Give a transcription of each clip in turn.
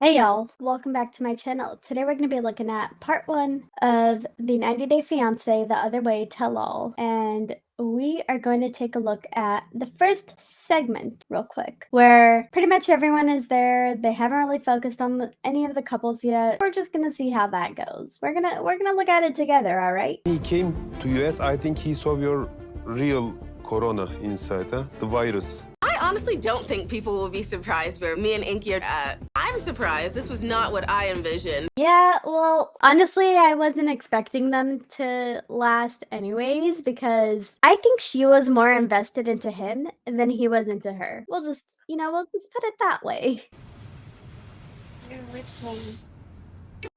Hey y'all, welcome back to my channel. Today we're going to be looking at part 1 of the 90 Day Fiancé The Other Way Tell All. And we are going to take a look at the first segment real quick, where pretty much everyone is there. They haven't really focused on any of the couples yet. We're just going to see how that goes. We're going to look at it together, all right? He came to US, I think he saw your real corona inside, huh? The virus. I honestly don't think people will be surprised where me and Inky are at. I'm surprised. This was not what I envisioned. Yeah, well, honestly, I wasn't expecting them to last anyways because I think she was more invested into him than he was into her. We'll just put it that way.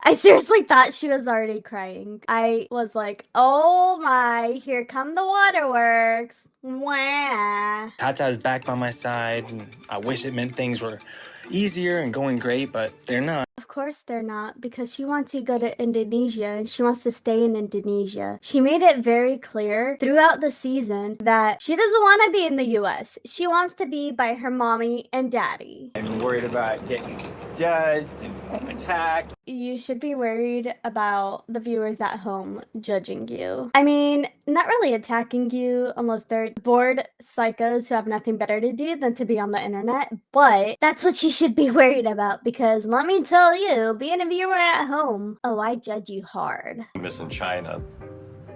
I seriously thought she was already crying. I was like, oh my, here come the waterworks. Wah. Tata's back by my side, and I wish it meant things were easier and going great, but they're not. Of course they're not, because she wants to go to Indonesia and she wants to stay in Indonesia. She made it very clear throughout the season that she doesn't want to be in the US. She wants to be by her mommy and daddy. I'm worried about getting judged and attacked. You should be worried about the viewers at home judging you. I mean, not really attacking you unless they're bored psychos who have nothing better to do than to be on the internet, but that's what you should be worried about, because let me tell you, being a viewer at home, oh, I judge you hard. I'm missing China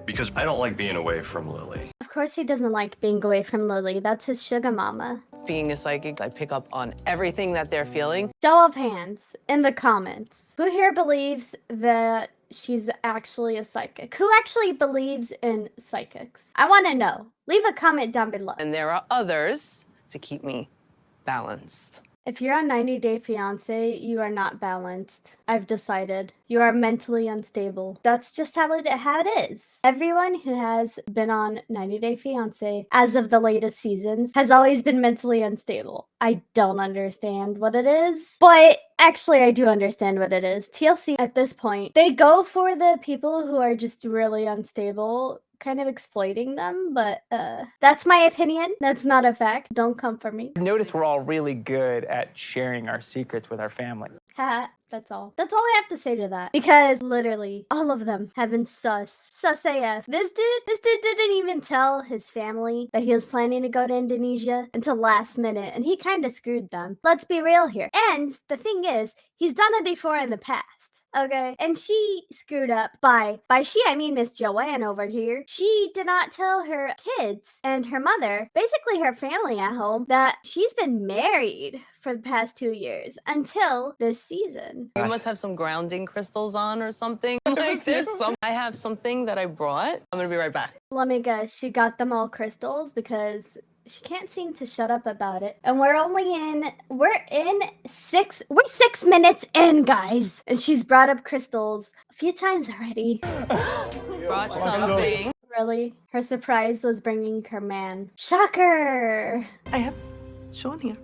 because I don't like being away from Lily. Of course he doesn't like being away from Lily. That's his sugar mama. Being a psychic, I pick up on everything that they're feeling. Show of hands in the comments. Who here believes that she's actually a psychic? Who actually believes in psychics? I want to know. Leave a comment down below. And there are others to keep me balanced. If you're on 90 Day Fiancé, you are not balanced. I've decided. You are mentally unstable. That's just how it is. Everyone who has been on 90 Day Fiancé, as of the latest seasons, has always been mentally unstable. I don't understand what it is, but actually I do understand what it is. TLC at this point, they go for the people who are just really unstable, kind of exploiting them, but that's my opinion. That's not a fact. Don't come for me. Notice we're all really good at sharing our secrets with our family. Ha, that's all. That's all I have to say to that. Because literally, all of them have been sus. Sus AF. This dude didn't even tell his family that he was planning to go to Indonesia until last minute, and he kind of screwed them. Let's be real here. And the thing is, he's done it before in the past. Okay, and she screwed up by she, I mean Miss Joanne over here. She did not tell her kids and her mother, basically her family at home, that she's been married for the past 2 years until this season. You must have some grounding crystals on or something. Like I have something that I brought. I'm gonna be right back. Let me guess, she got them all crystals because she can't seem to shut up about it. And we're 6 minutes in, guys. And she's brought up crystals a few times already. Brought something. Really? Her surprise was bringing her man. Shocker! I have Shaun here.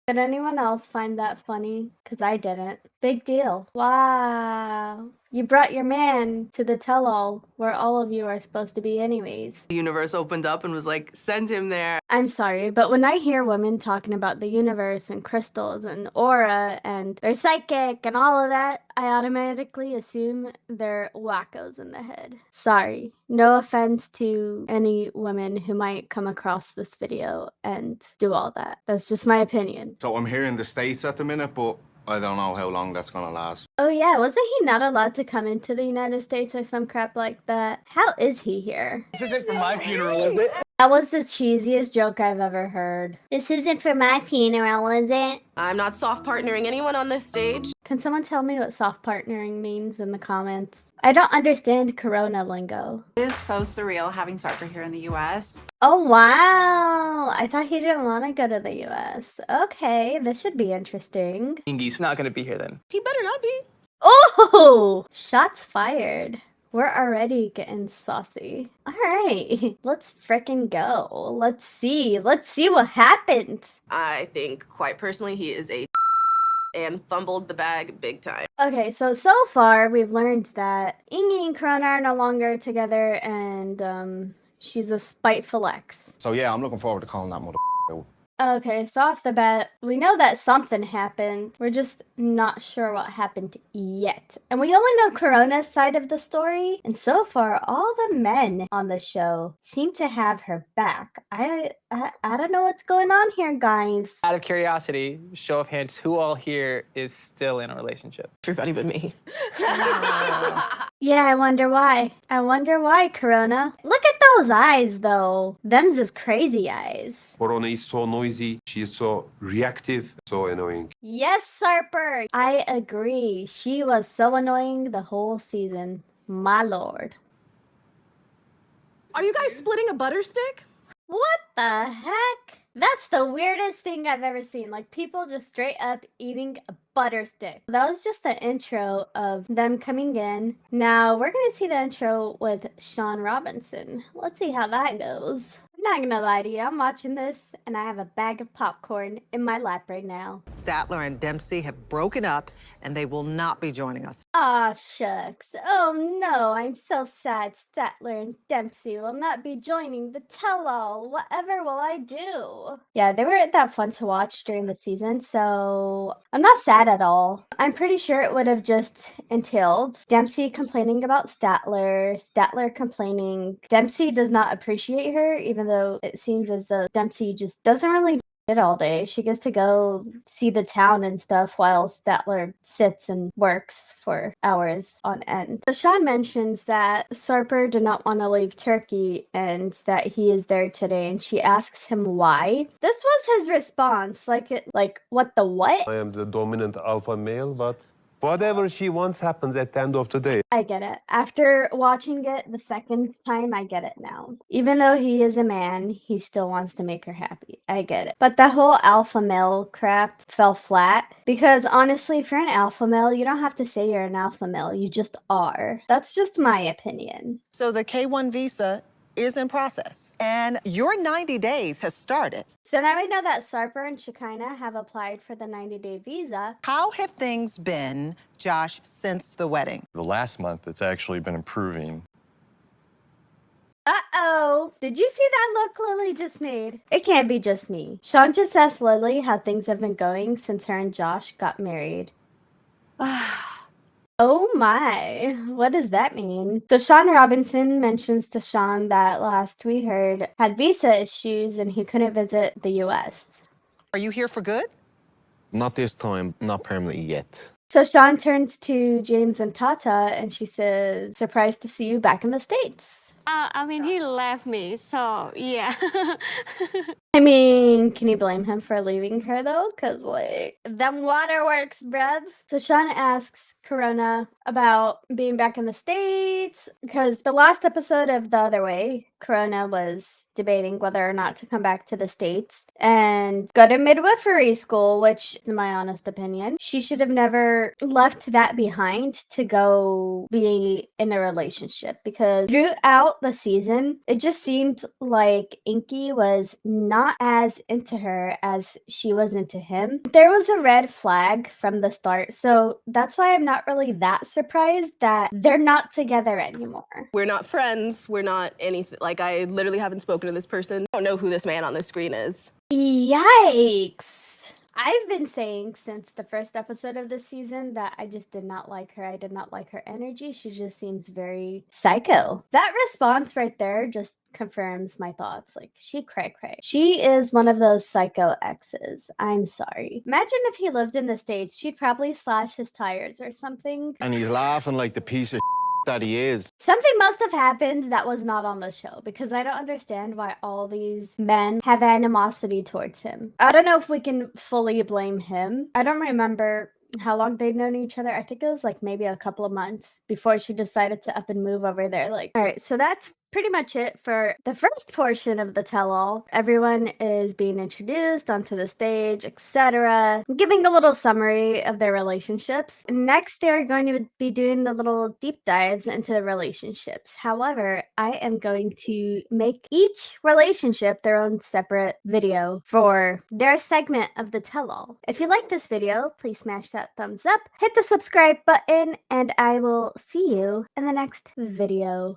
Did anyone else find that funny? Because I didn't. Big deal. Wow. You brought your man to the tell-all where all of you are supposed to be anyways. The universe opened up and was like, send him there. I'm sorry, but when I hear women talking about the universe and crystals and aura and they're psychic and all of that, I automatically assume they're wackos in the head. Sorry. No offense to any women who might come across this video and do all that. That's just my opinion. So I'm here in the States at the minute, but I don't know how long that's gonna last. Oh yeah, wasn't he not allowed to come into the United States or some crap like that? How is he here? This isn't for my funeral, is it? That was the cheesiest joke I've ever heard. This isn't for my funeral, is it? I'm not soft partnering anyone on this stage. Can someone tell me what soft partnering means in the comments? I don't understand Corona lingo. It is so surreal having Sarker here in the US. Oh wow! I thought he didn't want to go to the US. Okay, this should be interesting. Ingy's not gonna be here then. He better not be. Oh! Shots fired. We're already getting saucy. Alright, let's frickin' go. Let's see what happens. I think, quite personally, he is a and fumbled the bag big time. Okay, so far we've learned that Ingy and Corona are no longer together, and she's a spiteful ex. So yeah, I'm looking forward to calling that mother out. Okay, so off the bat, we know that something happened. We're just not sure what happened yet. And we only know Corona's side of the story. And so far, all the men on the show seem to have her back. I don't know what's going on here, guys. Out of curiosity, show of hands, who all here is still in a relationship? Everybody but me. Yeah, I wonder why. I wonder why, Corona. Look at those eyes, though. Them's is crazy eyes. Corona is so noisy. She is so reactive, so annoying. Yes, Sarper. I agree. She was so annoying the whole season. My lord. Are you guys splitting a butter stick? What the heck? That's the weirdest thing I've ever seen. Like, people just straight up eating a butter stick. That was just the intro of them coming in. Now, we're gonna see the intro with Shaun Robinson. Let's see how that goes. I'm not gonna lie to you, I'm watching this and I have a bag of popcorn in my lap right now. Statler and Dempsey have broken up and they will not be joining us. Aw, shucks. Oh no, I'm so sad Statler and Dempsey will not be joining the tell-all. Whatever will I do? Yeah, they weren't that fun to watch during the season, so I'm not sad at all. I'm pretty sure it would have just entailed Dempsey complaining about Statler, Statler complaining. Dempsey does not appreciate her, even though it seems as though Dempsey just doesn't really it all day. She gets to go see the town and stuff while Statler sits and works for hours on end. So Shaun mentions that Sarper did not want to leave Turkey and that he is there today, and she asks him why. This was his response, like what the what? I am the dominant alpha male, but whatever she wants happens at the end of the day. I get it. After watching it the second time, I get it now. Even though he is a man, he still wants to make her happy. I get it. But the whole alpha male crap fell flat because honestly, if you're an alpha male, you don't have to say you're an alpha male. You just are. That's just my opinion. So the K-1 visa is in process and your 90 days has started. So now we know that Sarper and Shekinah have applied for the 90-day visa. How have things been, Josh, since the wedding? The last month, it's actually been improving. Uh-oh. Did you see that look Lily just made? It can't be just me. Shaun just asked Lily how things have been going since her and Josh got married. Oh my, what does that mean? So Shaun Robinson mentions to Shaun that last we heard had visa issues and he couldn't visit the US. Are you here for good? Not this time, not permanently yet. So Shaun turns to James and Tata and she says, surprised to see you back in the States. I mean, he left me, so yeah. I mean, can you blame him for leaving her though? Cause like, them waterworks, bruv. So Shaun asks Corona about being back in the States, because the last episode of The Other Way, Corona was debating whether or not to come back to the States and go to midwifery school, which, in my honest opinion, she should have never left that behind to go be in a relationship, because throughout the season, it just seemed like Inky was not as into her as she was into him. There was a red flag from the start, so that's why I'm not really that surprised that they're not together anymore. We're not friends. We're not anything. Like, I literally haven't spoken to this person. I don't know who this man on the screen is. Yikes! I've been saying since the first episode of this season that I just did not like her. I did not like her energy. She just seems very psycho. That response right there just confirms my thoughts. Like, she cray. She is one of those psycho exes. I'm sorry. Imagine if he lived in the States, she'd probably slash his tires or something. And he's laughing like the piece of that he is. Something must have happened that was not on the show, because I don't understand why all these men have animosity towards him. I don't know if we can fully blame him. I don't remember how long they'd known each other. I think it was like maybe a couple of months before she decided to up and move over there. Like, all right, so that's pretty much it for the first portion of the tell-all. Everyone is being introduced onto the stage, etc., giving a little summary of their relationships. Next, they're going to be doing the little deep dives into the relationships. However, I am going to make each relationship their own separate video for their segment of the tell-all. If you like this video, please smash that thumbs up, hit the subscribe button, and I will see you in the next video.